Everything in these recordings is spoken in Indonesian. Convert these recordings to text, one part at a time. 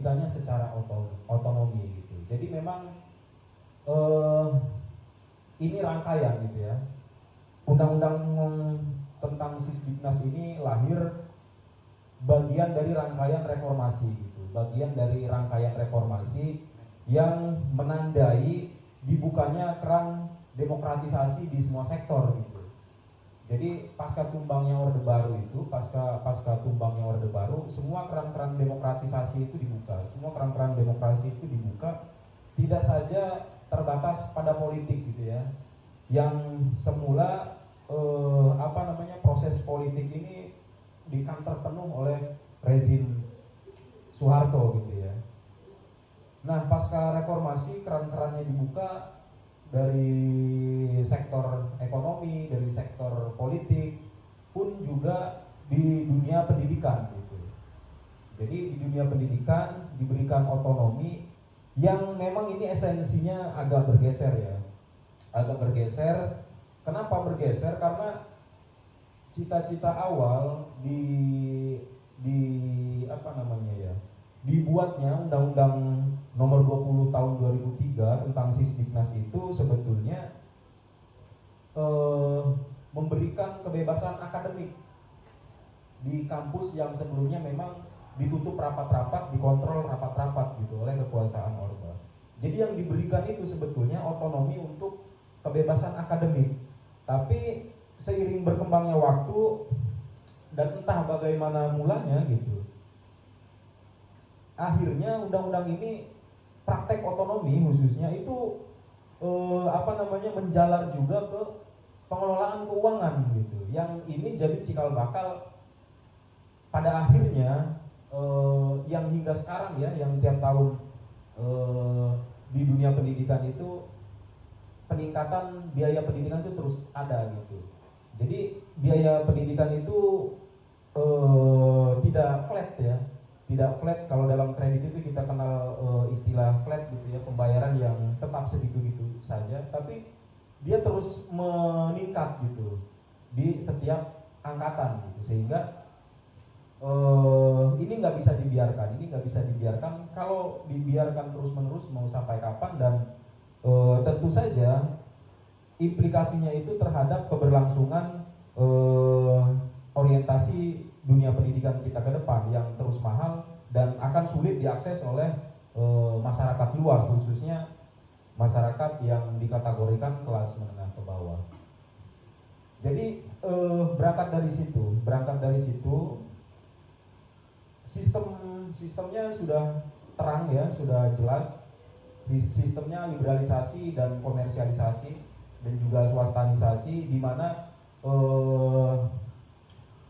pendidikannya secara otonomi gitu. Jadi memang ini rangkaian gitu ya. Undang-undang tentang Sisdiknas ini lahir bagian dari rangkaian reformasi gitu. Bagian dari rangkaian reformasi yang menandai dibukanya keran demokratisasi di semua sektor gitu. Jadi pasca tumbangnya Orde Baru itu, pasca tumbangnya Orde Baru, semua keran-keran demokratisasi itu dibuka, semua keran-keran demokrasi itu dibuka, tidak saja terbatas pada politik gitu ya. Yang semula proses politik ini dikantor penuh oleh rezim Soeharto gitu ya. Nah, pasca reformasi keran-kerannya dibuka dari sektor ekonomi, dari sektor politik, pun juga di dunia pendidikan gitu. Jadi di dunia pendidikan diberikan otonomi yang memang ini esensinya agak bergeser ya. Agak bergeser. Kenapa bergeser? Karena cita-cita awal dibuatnya Undang-Undang Nomor 20 Tahun 2003 tentang Sisdiknas itu sebetulnya memberikan kebebasan akademik di kampus yang sebelumnya memang ditutup rapat-rapat, dikontrol rapat-rapat gitu oleh kekuasaan Orde. Jadi yang diberikan itu sebetulnya otonomi untuk kebebasan akademik. Tapi seiring berkembangnya waktu dan entah bagaimana mulanya gitu, akhirnya undang-undang ini praktek otonomi khususnya itu menjalar juga ke pengelolaan keuangan gitu. Yang ini jadi cikal bakal pada akhirnya yang hingga sekarang ya, yang tiap tahun di dunia pendidikan itu peningkatan biaya pendidikan itu terus ada gitu. Jadi biaya pendidikan itu tidak flat ya. Tidak flat. Kalau dalam kredit itu kita kenal istilah flat gitu ya, pembayaran yang tetap segitu-gitu saja, tapi dia terus meningkat gitu di setiap angkatan gitu. Sehingga ini nggak bisa dibiarkan. Kalau dibiarkan terus-menerus mau sampai kapan, dan tentu saja implikasinya itu terhadap keberlangsungan orientasi dunia pendidikan kita ke depan yang terus mahal dan akan sulit diakses oleh masyarakat luas, khususnya masyarakat yang dikategorikan kelas menengah ke bawah. Jadi berangkat dari situ sistemnya sudah terang ya, sudah jelas. Sistemnya liberalisasi dan komersialisasi dan juga swastanisasi, di mana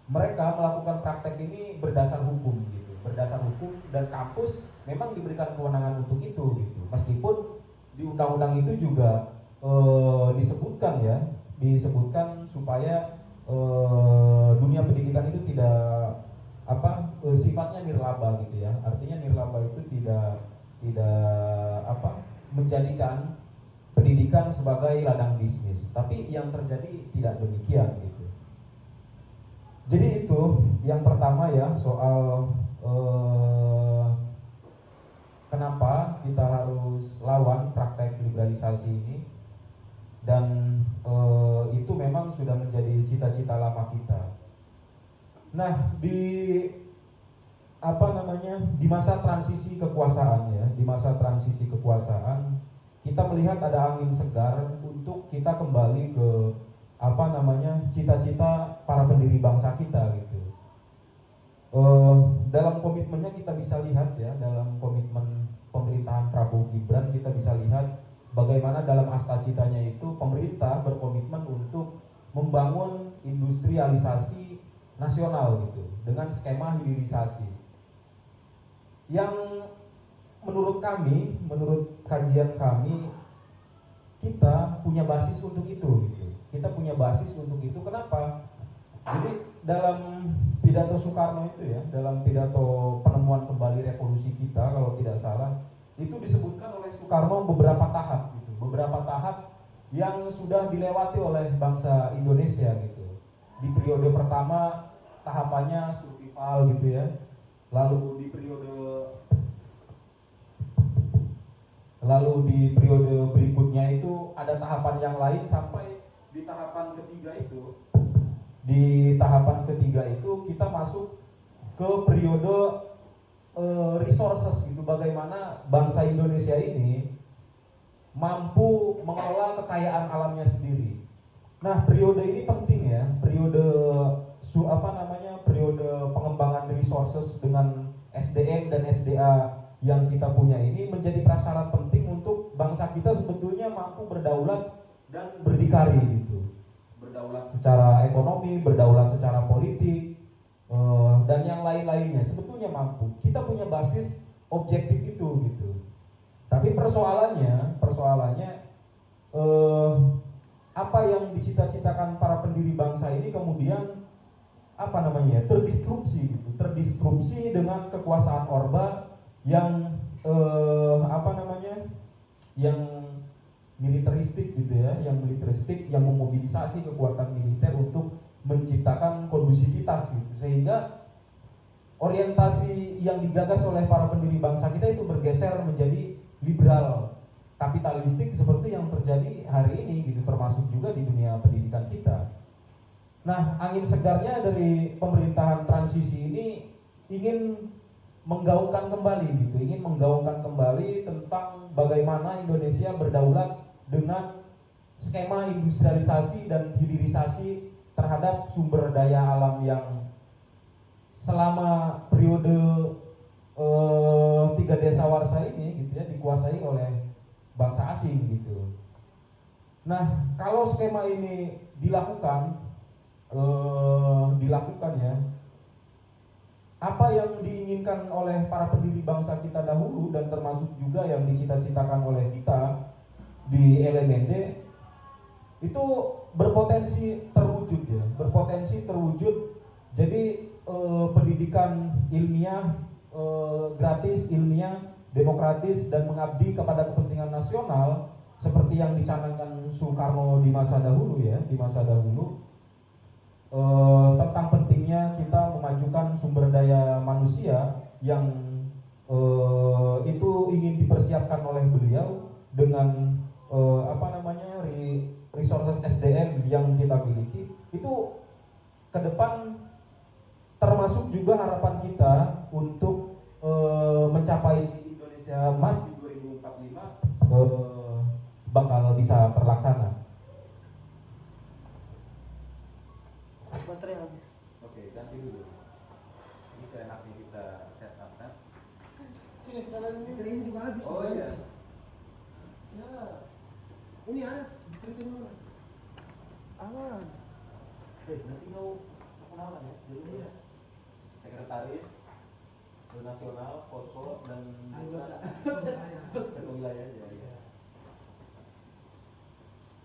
mereka melakukan praktek ini berdasar hukum gitu, dan kampus memang diberikan kewenangan untuk itu gitu. Meskipun di undang-undang itu juga disebutkan supaya dunia pendidikan itu tidak sifatnya nirlaba gitu ya. Artinya nirlaba itu tidak menjadikan pendidikan sebagai ladang bisnis, tapi yang terjadi tidak demikian gitu. Jadi itu yang pertama ya, soal kenapa kita harus lawan praktek liberalisasi ini, dan itu memang sudah menjadi cita-cita lama kita. Nah, di masa transisi kekuasaan ya, kita melihat ada angin segar untuk kita kembali ke cita-cita para pendiri bangsa kita gitu. Dalam komitmennya kita bisa lihat ya, dalam komitmen pemerintahan Prabowo Gibran kita bisa lihat bagaimana dalam asta-citanya itu pemerintah berkomitmen untuk membangun industrialisasi nasional gitu dengan skema hilirisasi yang menurut kajian kami kita punya basis untuk itu gitu. Kenapa? Jadi dalam pidato Soekarno itu ya, dalam pidato penemuan kembali revolusi kita kalau tidak salah, itu disebutkan oleh Soekarno beberapa tahap yang sudah dilewati oleh bangsa Indonesia gitu. Di periode pertama tahapannya survival gitu ya. Lalu di periode lalu di periode berikutnya itu ada tahapan yang lain sampai di tahapan ketiga itu. Di tahapan ketiga itu kita masuk ke periode resources gitu, bagaimana bangsa Indonesia ini mampu mengelola kekayaan alamnya sendiri. Nah, periode ini penting ya, periode periode pengembangan resources dengan SDM dan SDA yang kita punya ini menjadi prasyarat penting untuk bangsa kita sebetulnya mampu berdaulat dan berdikari gitu. Berdaulat secara ekonomi, berdaulat secara politik, dan yang lain-lainnya sebetulnya mampu. Kita punya basis objektif itu gitu. Tapi persoalannya apa yang dicita-citakan para pendiri bangsa ini kemudian terdistrupsi dengan kekuasaan Orba yang yang militeristik gitu ya, yang memobilisasi kekuatan militer untuk menciptakan kondusivitas gitu, sehingga orientasi yang digagas oleh para pendiri bangsa kita itu bergeser menjadi liberal kapitalistik seperti yang terjadi hari ini gitu, termasuk juga di dunia pendidikan kita. Nah, angin segarnya dari pemerintahan transisi ini ingin menggaungkan kembali tentang bagaimana Indonesia berdaulat dengan skema industrialisasi dan hilirisasi terhadap sumber daya alam yang selama periode 3 Desawarsa ini gitu ya dikuasai oleh bangsa asing gitu. Nah, kalau skema ini dilakukan ya, apa yang diinginkan oleh para pendiri bangsa kita dahulu dan termasuk juga yang dicita-citakan oleh kita di LMND itu berpotensi terwujud. Jadi pendidikan ilmiah gratis, ilmiah, demokratis dan mengabdi kepada kepentingan nasional seperti yang dicanangkan Soekarno di masa dahulu tentang pentingnya kita memajukan sumber daya manusia yang itu ingin dipersiapkan oleh beliau dengan resources SDM yang kita miliki. Itu ke depan termasuk juga harapan kita untuk mencapai Indonesia Emas di 2045 bakal bisa terlaksana. Baterai habis. Oke, ganti dulu. Ini enaknya kita set up kan. Sini sekarang ini baterai juga habis. Oh iya. Ya. Ini ada baterai di mana? Aman. Nanti mau kenalan ya. Dulu ya. Sekretaris nasional, posko dan satu wilayah ya.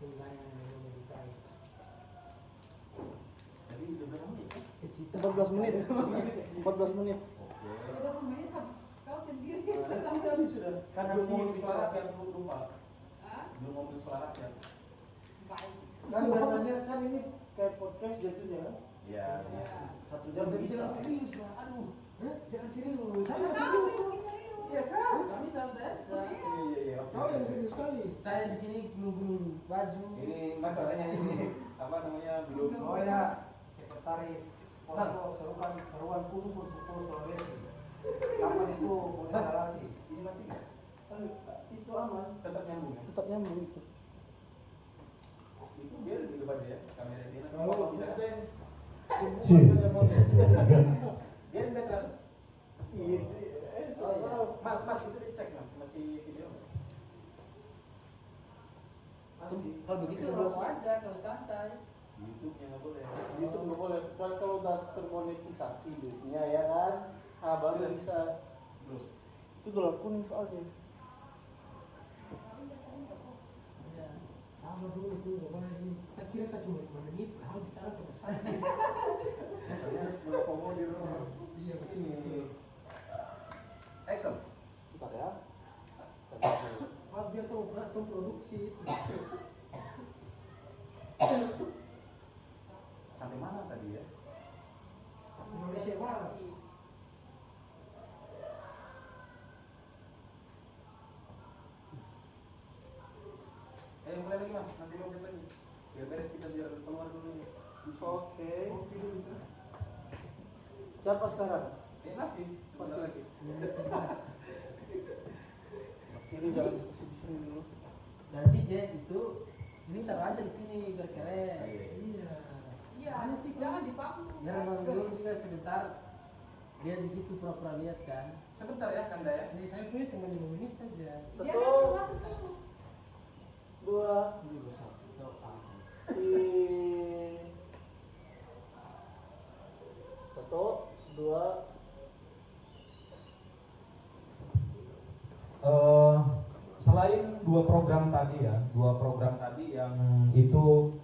Wilayah yang dikai. 14 menit. 14 menit. Oke. Udah pemain kau sendiri. Nanti kami sudah karena belum suara yang belum lupa. Belum ngomong suara yang Baik. Kan biasanya kan ini kayak podcast jatuhnya kan? Iya. 1 jam Tapi bisa. jangan serius lah. Aduh. Jangan serius. Kamu yang serius. Iya kan? Kami santai. Iya. Kau yang serius sekali. Saya di sini nunggu baju. Ini masalahnya ini belum. Oh ya, sekretaris posko seruan khusus untuk Pulau Sulawesi. Kapan itu mau deklarasi? Ini mati nggak? Itu aman. Tetap nyambung ya? Tetap nyambung itu. Itu biar di depan ya kamera ini. Kalau bisa. Dia better. Iya. Mas itu dicek mas, masih video nggak? Kalau begitu rokok aja, kalau santai. YouTube-nya nggak boleh. YouTube nggak boleh. Kecuali kalau udah termonetisasi duitnya ya kan. Ah baru bisa. Belum. Itu dolar kuning soalnya. Sama dulu tuh, bagaimana ini? Kita kira kan cuma 5 menit, padahal bicara terus sekali. Maksudnya harus berkomo di rumah. Iya betul. Excel. Bentar ya. Biar tahu produksi itu. Sampai mana tadi ya? Indonesia Mas. Ayo mulai lagi mas, nanti lompat lagi. Biar beres kita biar keluar dulu nih. Oke. Siapa sekarang? Masih, sebentar lagi. Ini jangan kesini dulu. Berarti Je itu ini taruh aja di sini biar keren. Iya. Iya, Mana sih jangan dipaku. Biar Bang Dul juga sebentar dia di situ pura-pura lihat kan. Sebentar ya Kanda ya. Ini saya punya cuma 5 menit saja. Dia Satu. kan masuk dulu. 2 1 2 Selain dua program tadi yang itu